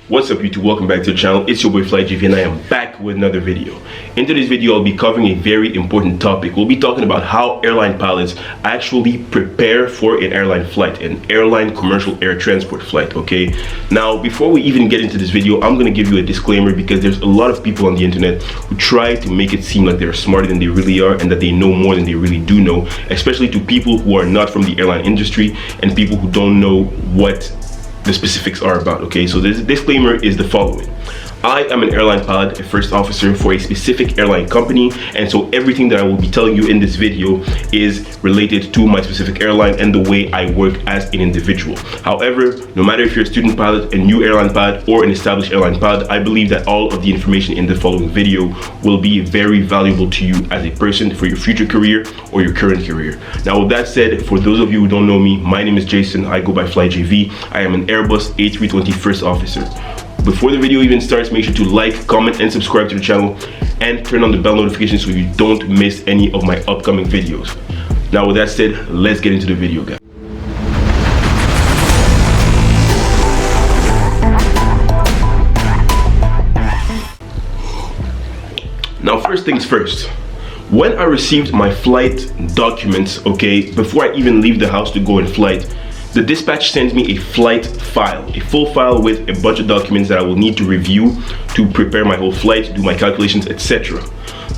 What's up YouTube, welcome back to the channel. It's your boy Flight GV and I am back with another video. In today's video I'll be covering a very important topic. We'll be talking about how airline pilots actually prepare for an airline flight, an airline commercial air transport flight, okay? Now before we even get into this video, I'm going to give you a disclaimer because there's a lot of people on the internet who try to make it seem like they're smarter than they really are and that they know more than they really do know, especially to people who are not from the airline industry and people who don't know what the specifics are about, okay? So this disclaimer is the following. I am an airline pilot, a first officer for a specific airline company, and so everything that I will be telling you in this video is related to my specific airline and the way I work as an individual. However, no matter if you're a student pilot, a new airline pilot, or an established airline pilot, I believe that all of the information in the following video will be very valuable to you as a person for your future career or your current career. Now with that said, for those of you who don't know me, my name is Jason. I go by Flight GV. I am an Airbus A320 first officer. Before the video even starts, make sure to like, comment, and subscribe to the channel and turn on the bell notification so you don't miss any of my upcoming videos. Now with that said, let's get into the video, guys. Now first things first, when I received my flight documents, okay, before I even leave the house to go in flight, the dispatch sends me a flight file, a full file with a bunch of documents that I will need to review to prepare my whole flight, do my calculations, etc.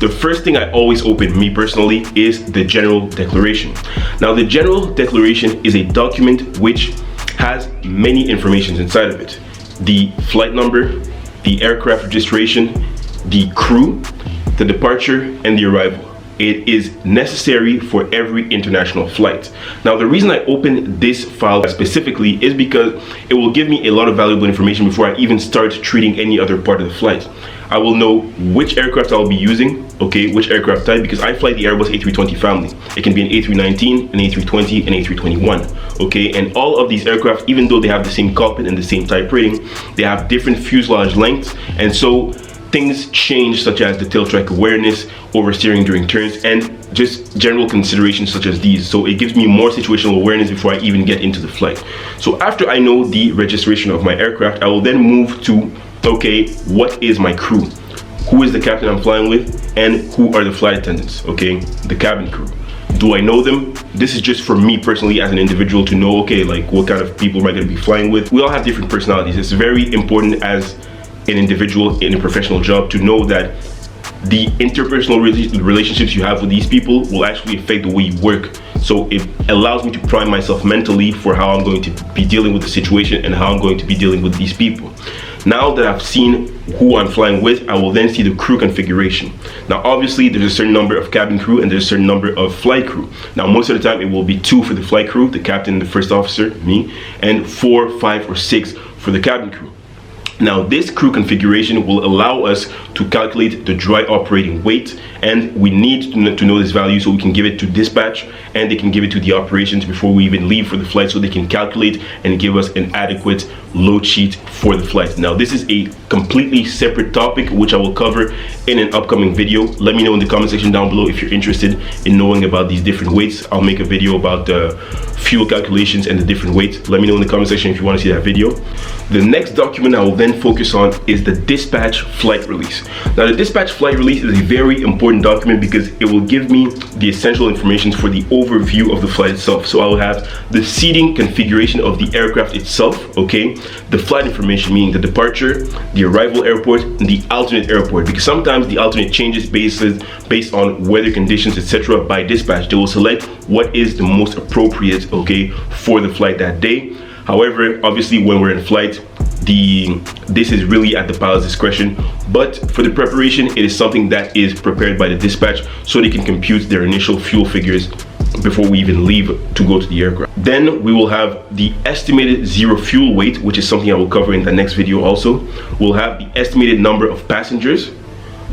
The first thing I always open, me personally, is the General Declaration. Now the General Declaration is a document which has many informations inside of it. The flight number, the aircraft registration, the crew, the departure, and the arrival. It is necessary for every international flight. Now the reason I open this file specifically is because it will give me a lot of valuable information before I even start treating any other part of the flight. I will know which aircraft I'll be using, okay, which aircraft type, because I fly the Airbus A320 family. It can be an A319, an A320, an A321, okay, and all of these aircraft, even though they have the same cockpit and the same type rating, they have different fuselage lengths, and so things change, such as the tail track awareness, oversteering during turns, and just general considerations such as these. So it gives me more situational awareness before I even get into the flight. So after I know the registration of my aircraft, I will then move to, okay, what is my crew? Who is the captain I'm flying with? And who are the flight attendants, okay? The cabin crew. Do I know them? This is just for me personally as an individual to know, okay, like what kind of people am I going to be flying with? We all have different personalities. It's very important as an individual in a professional job to know that the interpersonal relationships you have with these people will actually affect the way you work. So it allows me to prime myself mentally for how I'm going to be dealing with the situation and how I'm going to be dealing with these people. Now that I've seen who I'm flying with, I will then see the crew configuration. Now obviously there's a certain number of cabin crew and there's a certain number of flight crew. Now most of the time it will be 2 for the flight crew, the captain, the first officer, me, and 4, 5, or 6 for the cabin crew. Now this crew configuration will allow us to calculate the dry operating weight, and we need to know this value so we can give it to dispatch and they can give it to the operations before we even leave for the flight, so they can calculate and give us an adequate load sheet for the flight. Now this is a completely separate topic which I will cover in an upcoming video. Let me know in the comment section down below if you're interested in knowing about these different weights. I'll make a video about the fuel calculations and the different weights. Let me know in the comment section if you want to see that video. The next document I will then focus on is the dispatch flight release. Now the dispatch flight release is a very important document because it will give me the essential information for the overview of the flight itself. So I will have the seating configuration of the aircraft itself, okay, the flight information, meaning the departure, the arrival airport, and the alternate airport, because sometimes the alternate changes based on weather conditions, etc. by dispatch. They will select what is the most appropriate, okay, for the flight that day. However, obviously when we're in flight, this is really at the pilot's discretion, but for the preparation, it is something that is prepared by the dispatch so they can compute their initial fuel figures before we even leave to go to the aircraft. Then we will have the estimated zero fuel weight, which is something I will cover in the next video also. We'll have the estimated number of passengers,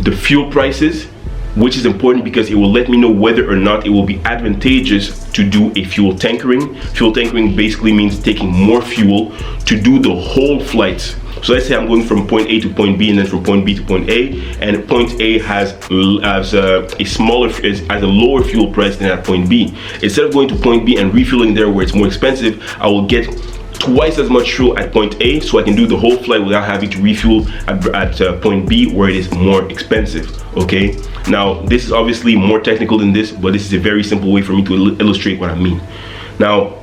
the fuel prices, which is important because it will let me know whether or not it will be advantageous to do a fuel tankering. Fuel tankering basically means taking more fuel to do the whole flight. So let's say I'm going from point A to point B and then from point B to point A, and point A has a lower fuel price than at point B. Instead of going to point B and refueling there where it's more expensive, I will get twice as much fuel at point A, so I can do the whole flight without having to refuel at point B, where it is more expensive. Okay, now this is obviously more technical than this, but this is a very simple way for me to illustrate what I mean. Now,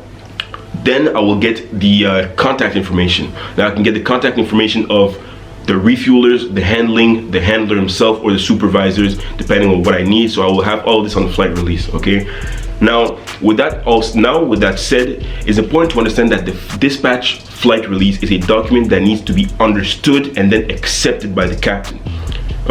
then I will get the contact information. Now I can get the contact information of the refuelers, the handler himself, or the supervisors, depending on what I need. So I will have all this on the flight release. Okay. Now with that said, it's important to understand that the dispatch flight release is a document that needs to be understood and then accepted by the captain.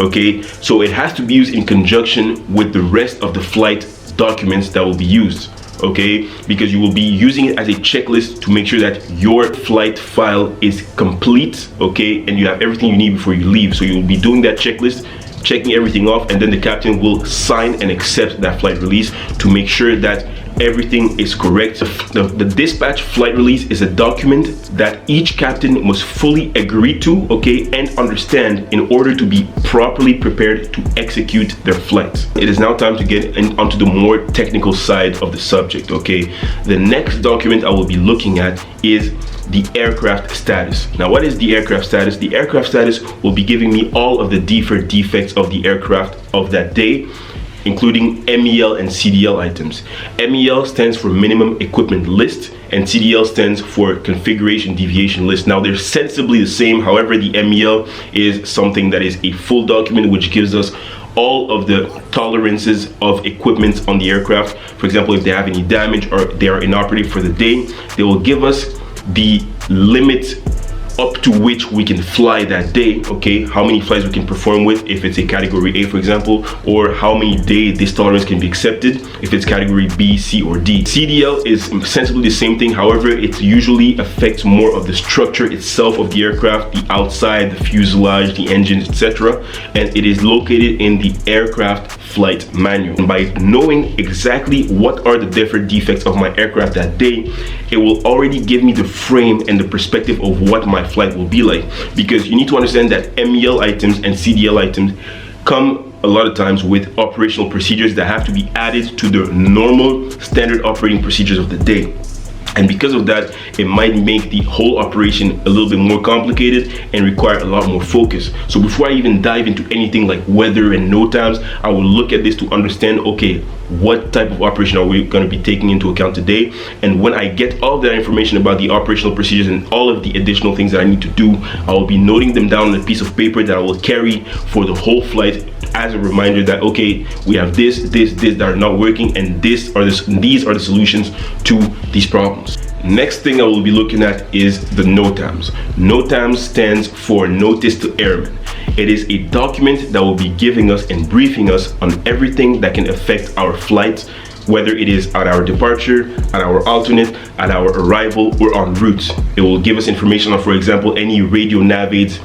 Okay, so it has to be used in conjunction with the rest of the flight documents that will be used. Okay, because you will be using it as a checklist to make sure that your flight file is complete, okay, and you have everything you need before you leave. So you'll be doing that checklist, checking everything off, and then the captain will sign and accept that flight release to make sure that everything is correct. The dispatch flight release is a document that each captain must fully agree to, okay, and understand in order to be properly prepared to execute their flight. It is now time to get onto the more technical side of the subject, okay. The next document I will be looking at is the aircraft status. Now, what is the aircraft status? The aircraft status will be giving me all of the deferred defects of the aircraft of that day, including MEL and CDL items. MEL stands for minimum equipment list, and CDL stands for configuration deviation list. Now they're sensibly the same, however the MEL is something that is a full document which gives us all of the tolerances of equipment on the aircraft. For example, if they have any damage or they are inoperative for the day, they will give us the limit up to which we can fly that day, okay, how many flights we can perform with if it's a category A, for example, or how many days this tolerance can be accepted if it's category B, C, or D. CDL is essentially the same thing, however it usually affects more of the structure itself of the aircraft, the outside, the fuselage, the engines, etc., and it is located in the aircraft flight manual. And by knowing exactly what are the deferred defects of my aircraft that day, it will already give me the frame and the perspective of what my flight will be like, because you need to understand that MEL items and CDL items come a lot of times with operational procedures that have to be added to the normal standard operating procedures of the day. And because of that, it might make the whole operation a little bit more complicated and require a lot more focus. So before I even dive into anything like weather and NOTAMs, I will look at this to understand, okay, what type of operation are we going to be taking into account today? And when I get all that information about the operational procedures and all of the additional things that I need to do, I will be noting them down on a piece of paper that I will carry for the whole flight as a reminder that, okay, we have this that are not working, and these are the solutions to these problems. Next thing I will be looking at is the NOTAMs. NOTAMs stands for Notice to Airmen. It is a document that will be giving us and briefing us on everything that can affect our flight, whether it is at our departure, at our alternate, at our arrival, or en route. It will give us information on, for example, any radio nav aids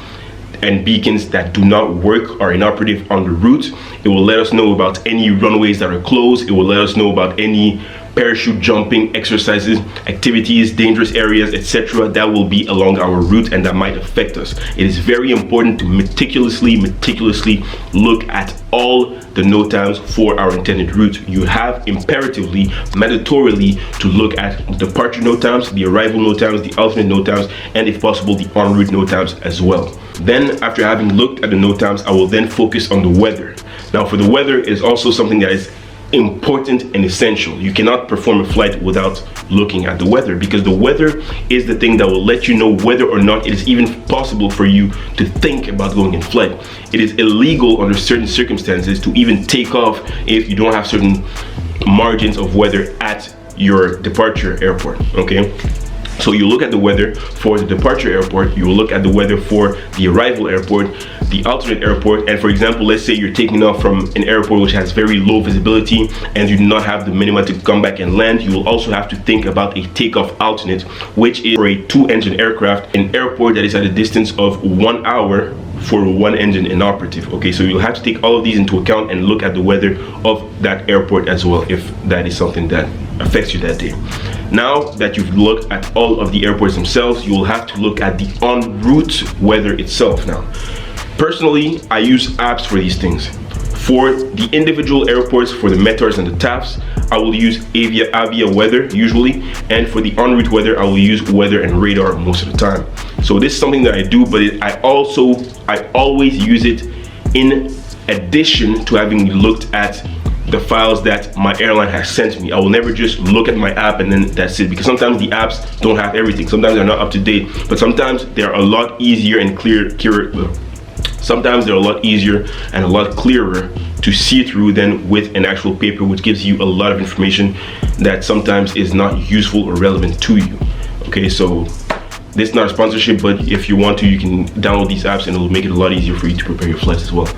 and beacons that do not work or are inoperative on the route. It will let us know about any runways that are closed. It will let us know about any parachute jumping exercises, activities, dangerous areas, etc. that will be along our route and that might affect us. It is very important to meticulously look at all the NOTAMs for our intended route. You have imperatively, mandatorily, to look at departure NOTAMs, the arrival NOTAMs, the alternate NOTAMs, and if possible, the en route NOTAMs as well. Then, after having looked at the NOTAMs, I will then focus on the weather. Now, for the weather is also something that is important and essential. You cannot perform a flight without looking at the weather, because the weather is the thing that will let you know whether or not it is even possible for you to think about going in flight. It is illegal under certain circumstances to even take off if you don't have certain margins of weather at your departure airport, okay? So you look at the weather for the departure airport, you will look at the weather for the arrival airport, the alternate airport, and for example, let's say you're taking off from an airport which has very low visibility and you do not have the minima to come back and land. You will also have to think about a takeoff alternate, which is for a 2-engine aircraft, an airport that is at a distance of 1 hour for one engine inoperative. Okay, so you'll have to take all of these into account and look at the weather of that airport as well, if that is something that affects you that day. Now that you've looked at all of the airports themselves, you will have to look at the en route weather itself. Now, personally, I use apps for these things. For the individual airports, for the METARs and the TAFs, I will use Avia weather usually, and for the en route weather, I will use weather and radar most of the time. So this is something that I do, but I always use it in addition to having looked at the files that my airline has sent me. I will never just look at my app and then that's it, because sometimes the apps don't have everything. Sometimes they're not up to date, but sometimes they're a lot easier and sometimes they're a lot easier and a lot clearer to see through than with an actual paper, which gives you a lot of information that sometimes is not useful or relevant to you. Okay, so this is not a sponsorship, but if you want to, you can download these apps and it will make it a lot easier for you to prepare your flights as well.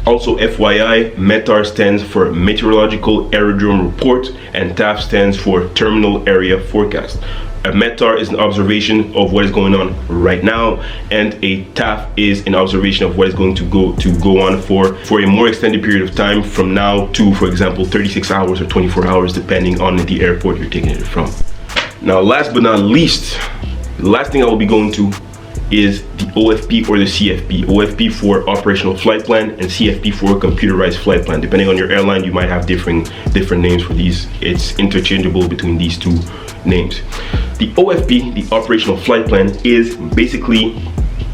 Also, FYI, METAR stands for Meteorological Aerodrome Report, and TAF stands for Terminal Area Forecast. A METAR is an observation of what is going on right now, and a TAF is an observation of what is going to go on for a more extended period of time, from now to, for example, 36 hours or 24 hours, depending on the airport you're taking it from. Now, last but not least, the last thing I will be going to is the OFP or the CFP. OFP for operational flight plan and CFP for computerized flight plan. Depending on your airline, you might have different names for these. It's interchangeable between these two names. The OFP, the operational flight plan, is basically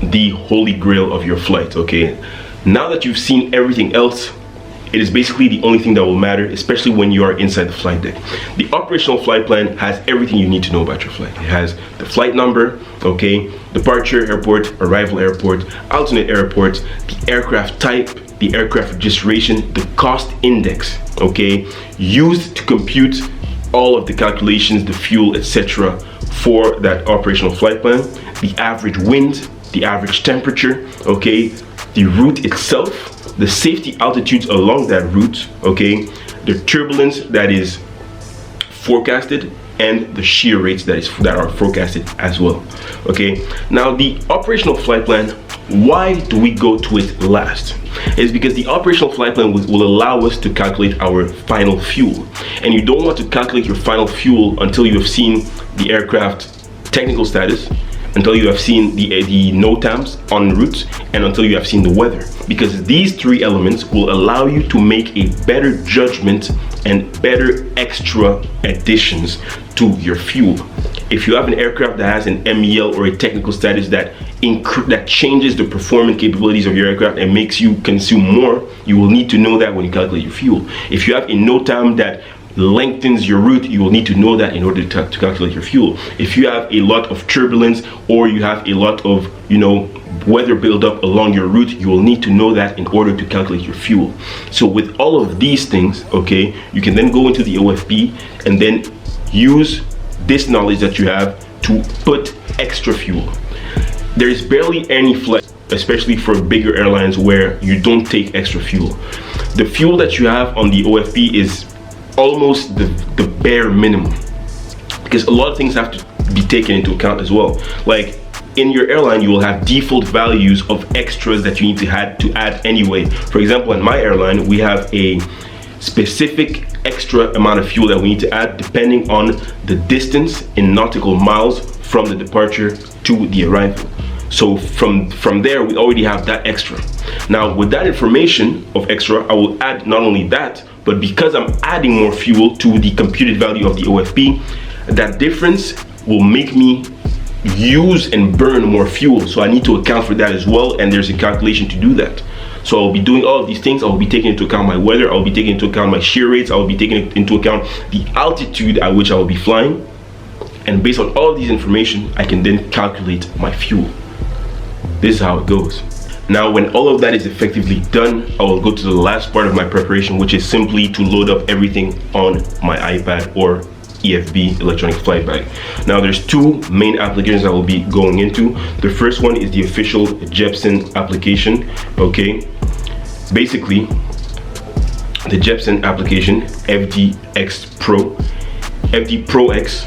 the holy grail of your flight. Okay, now that you've seen everything else, it is basically the only thing that will matter, especially when you are inside the flight deck. The operational flight plan has everything you need to know about your flight. It has the flight number, okay, departure airport, arrival airport, alternate airport, the aircraft type, the aircraft registration, the cost index, okay, used to compute all of the calculations, the fuel, etc. for that operational flight plan, the average wind, the average temperature, okay, the route itself, the safety altitudes along that route, okay, the turbulence that is forecasted, and the shear rates that are forecasted as well. Okay, now the operational flight plan, why do we go to it last? It's because the operational flight plan will allow us to calculate our final fuel, and you don't want to calculate your final fuel until you have seen the aircraft technical status, until you have seen the NOTAMs en route, and until you have seen the weather, because these three elements will allow you to make a better judgment and better extra additions to your fuel. If you have an aircraft that has an MEL or a technical status that changes the performance capabilities of your aircraft and makes you consume more, you will need to know that when you calculate your fuel. If you have a NOTAM that lengthens your route, you will need to know that in order to calculate your fuel. If you have a lot of turbulence, or you have a lot of weather buildup along your route, you will need to know that in order to calculate your fuel. So with all of these things, okay, you can then go into the OFP and then use this knowledge that you have to put extra fuel. There is barely any flight, especially for bigger airlines, where you don't take extra fuel. The fuel that you have on the OFP is almost the bare minimum, because a lot of things have to be taken into account as well. Like in your airline, you will have default values of extras that you need to add anyway. For example, in my airline, we have a specific extra amount of fuel that we need to add depending on the distance in nautical miles from the departure to the arrival. So from there, we already have that extra. Now with that information of extra, I will add not only that, but because I'm adding more fuel to the computed value of the OFP, that difference will make me use and burn more fuel. So I need to account for that as well, and there's a calculation to do that. So I'll be doing all of these things. I'll be taking into account my weather, I'll be taking into account my shear rates, I'll be taking into account the altitude at which I will be flying. And based on all of these information, I can then calculate my fuel. This is how it goes. Now, when all of that is effectively done, I will go to the last part of my preparation, which is simply to load up everything on my iPad or EFB, electronic flight bag. Now, there's two main applications I will be going into. The first one is the official Jeppesen application. Okay, basically the Jeppesen application, FDX Pro, FD Pro X,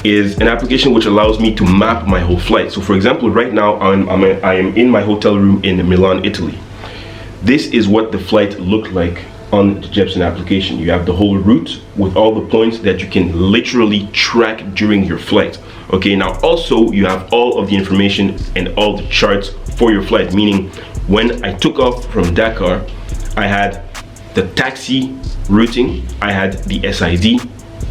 is an application which allows me to map my whole flight. So for example, right now I am in my hotel room in Milan, Italy. This is what the flight looked like on the Jeppesen application. You have the whole route with all the points that you can literally track during your flight. Okay, now also you have all of the information and all the charts for your flight, meaning when I took off from Dakar, I had the taxi routing, I had the SID,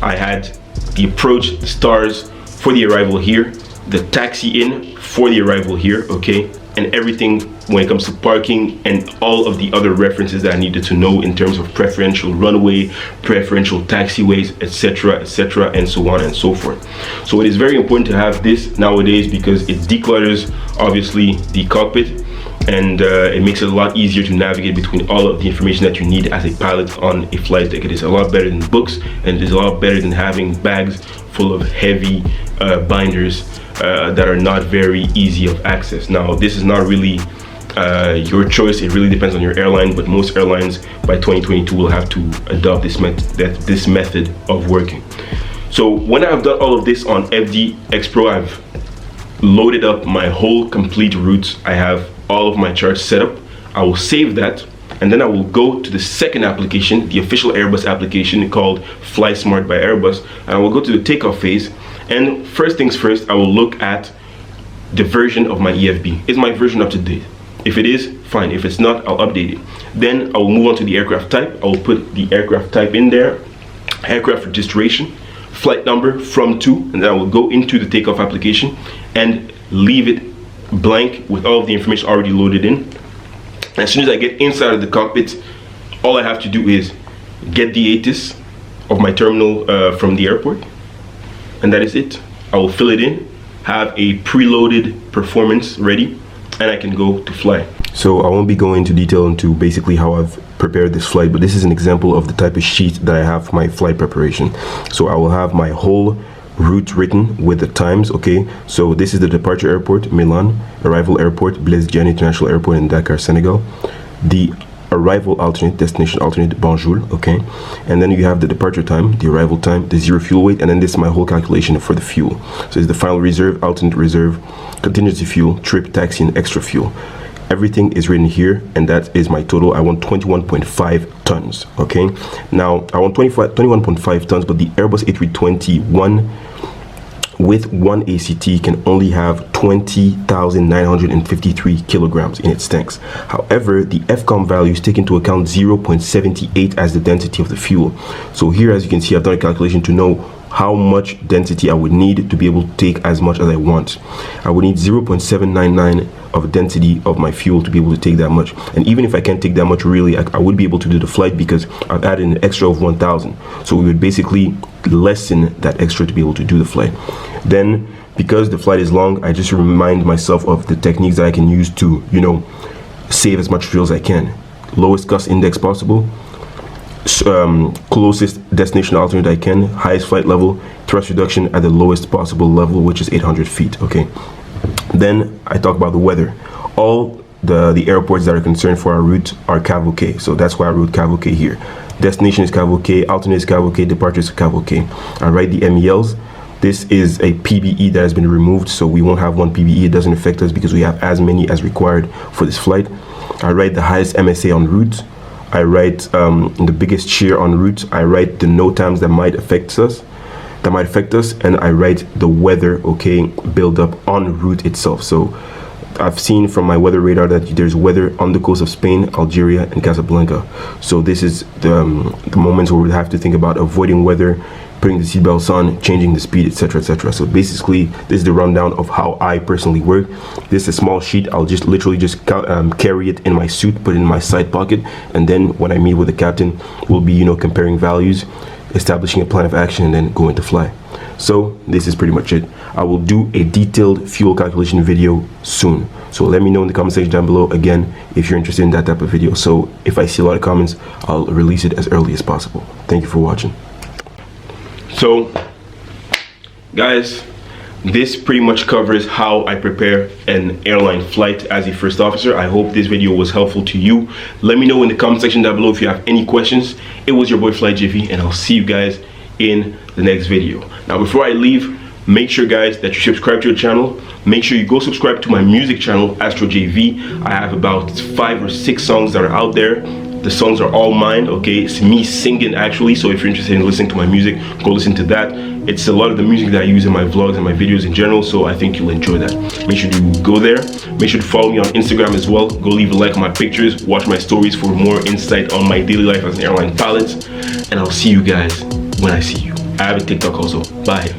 I had the approach stars for the arrival here, the taxi in for the arrival here, okay, and everything when it comes to parking and all of the other references that I needed to know in terms of preferential runway, preferential taxiways, etc., and so on and so forth. So it is very important to have this nowadays because it declutters obviously the cockpit, and it makes it a lot easier to navigate between all of the information that you need as a pilot on a flight deck. It is a lot better than books, and it is a lot better than having bags full of heavy binders that are not very easy of access. Now, this is not really your choice. It really depends on your airline, but most airlines by 2022 will have to adopt this method of working. So when I've done all of this on FD X Pro, I've loaded up my whole complete routes. I have all of my charts set up. I will save that, and then I will go to the second application, the official Airbus application called Fly Smart by Airbus, and I will go to the takeoff phase. And first things first, I will look at the version of my EFB. Is my version up to date? If it is, fine. If it's not, I'll update it. Then I will move on to the aircraft type. I will put the aircraft type in there, aircraft registration, flight number from to, and then I will go into the takeoff application and leave it blank with all of the information already loaded in. As soon as I get inside of the cockpit, all I have to do is get the ATIS of my terminal from the airport, and that is it. I will fill it in, have a preloaded performance ready, and I can go to fly. So I won't be going into detail into basically how I've prepared this flight, but this is an example of the type of sheet that I have for my flight preparation. So I will have my whole route written with the times, okay? So this is the departure airport, Milan, arrival airport, Blaise Diagne International Airport in Dakar, Senegal, the arrival alternate, destination alternate, Banjul, okay? And then you have the departure time, the arrival time, the zero fuel weight, and then this is my whole calculation for the fuel. So it's the final reserve, alternate reserve, contingency fuel, trip, taxi, and extra fuel. Everything is written here, and that is my total. I want 21.5 tons, okay? Now, I want 21.5 tons, but the Airbus A321 with one ACT can only have 20,953 kilograms in its tanks. However, the FCOM values take into account 0.78 as the density of the fuel. So here, as you can see, I've done a calculation to know how much density I would need to be able to take as much as I want. I would need 0.799 of density of my fuel to be able to take that much. And even if I can't take that much, really, I would be able to do the flight because I've added an extra of 1,000. So we would basically lessen that extra to be able to do the flight. Then, because the flight is long, I just remind myself of the techniques that I can use to, you know, save as much fuel as I can. Lowest cost index possible, closest destination alternate I can, highest flight level, thrust reduction at the lowest possible level, which is 800 feet, okay? Then I talk about the weather. All the airports that are concerned for our route are Cav OK, so that's why I wrote Cav OK here. Destination is Cav OK, alternate is Cav OK, departure is Cav OK. I write the MELs. This is a PBE that has been removed, so we won't have one PBE. It doesn't affect us because we have as many as required for this flight. I write the highest MSA en route. I write the biggest shear en route. I write the NOTAMs that might affect us, and I write the weather, okay, build up en route itself. So I've seen from my weather radar that there's weather on the coast of Spain, Algeria, and Casablanca. So this is the moments where we have to think about avoiding weather, putting the seatbelts on, changing the speed, etc., etc. So basically, this is the rundown of how I personally work. This is a small sheet. I'll just literally just carry it in my suit, put it in my side pocket, and then when I meet with the captain, we'll be, you know, comparing values, establishing a plan of action, and then going to fly. So this is pretty much it. I will do a detailed fuel calculation video soon. So let me know in the comment section down below, again, if you're interested in that type of video. So if I see a lot of comments, I'll release it as early as possible. Thank you for watching. So guys, this pretty much covers how I prepare an airline flight as a first officer. I hope this video was helpful to you. Let me know in the comment section down below if you have any questions. It was your boy Fly Jiffy, and I'll see you guys in the next video. Now, before I leave, make sure guys that you subscribe to the channel. Make sure you go subscribe to my music channel, Astro JV. I have about 5 or 6 songs that are out there. The songs are all mine, okay? It's me singing actually, so if you're interested in listening to my music, go listen to that. It's a lot of the music that I use in my vlogs and my videos in general, so I think you'll enjoy that. Make sure to go there. Make sure to follow me on Instagram as well. Go leave a like on my pictures, watch my stories for more insight on my daily life as an airline pilot, and I'll see you guys when I see you. I have a TikTok also. Bye.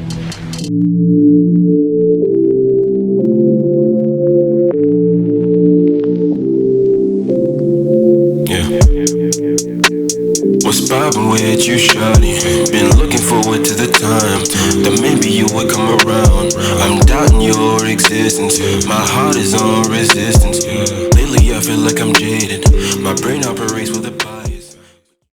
What's poppin' with you, shawty? Been looking forward to the time that maybe you would come around. I'm doubting your existence. My heart is on resistance. Lately I feel like I'm jaded. My brain operates with a